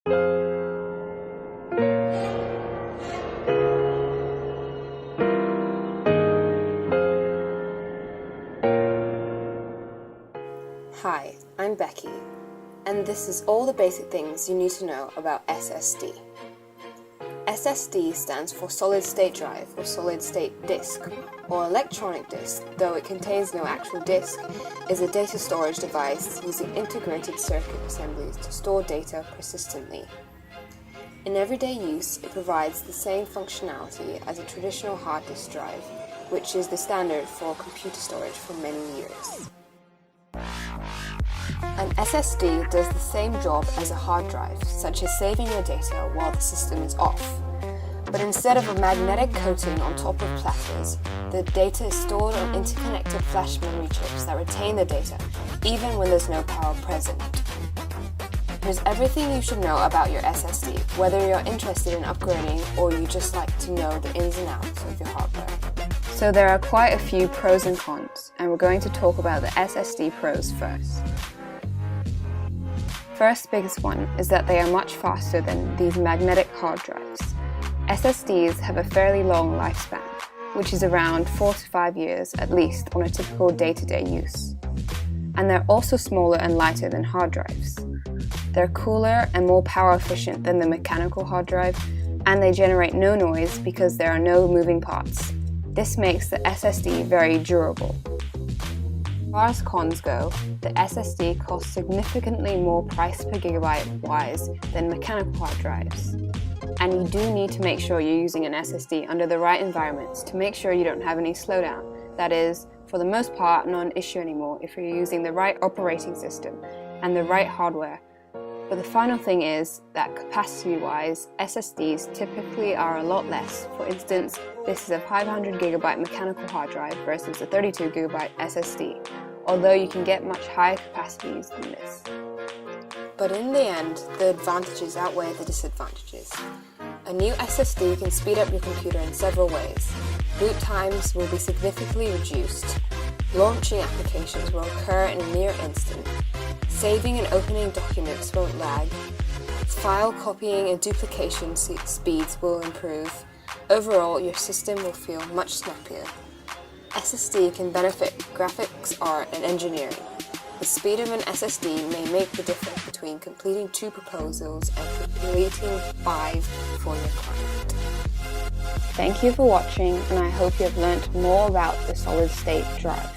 Hi, I'm Becky, and this is all the basic things you need to know about SSD. SSD stands for solid-state drive or solid-state disk, or electronic disk, though it contains no actual disk, is a data storage device using integrated circuit assemblies to store data persistently. In everyday use, it provides the same functionality as a traditional hard disk drive, which is the standard for computer storage for many years. An SSD does the same job as a hard drive, such as saving your data while the system is off. But instead of a magnetic coating on top of platters, the data is stored on interconnected flash memory chips that retain the data, even when there's no power present. Here's everything you should know about your SSD, whether you're interested in upgrading or you just like to know the ins and outs of your hardware. So there are quite a few pros and cons, and we're going to talk about the SSD pros first. First biggest one is that they are much faster than these magnetic hard drives. SSDs have a fairly long lifespan, which is around 4 to 5 years at least on a typical day-to-day use. And they're also smaller and lighter than hard drives. They're cooler and more power efficient than the mechanical hard drive, and they generate no noise because there are no moving parts. This makes the SSD very durable. As far as cons go, the SSD costs significantly more price per gigabyte wise than mechanical hard drives. And you do need to make sure you're using an SSD under the right environments to make sure you don't have any slowdown. That is, for the most part, not an issue anymore if you're using the right operating system and the right hardware. But the final thing is that capacity-wise, SSDs typically are a lot less. For instance, this is a 500 gigabyte mechanical hard drive versus a 32 gigabyte SSD, although you can get much higher capacities than this. But in the end, the advantages outweigh the disadvantages. A new SSD can speed up your computer in several ways. Boot times will be significantly reduced. Launching applications will occur in a near instant. Saving and opening documents won't lag. File copying and duplication speeds will improve. Overall, your system will feel much snappier. SSD can benefit graphics, art, and engineering. The speed of an SSD may make the difference between completing 2 proposals and completing 5 for your client. Thank you for watching, and I hope you have learnt more about the solid-state drive.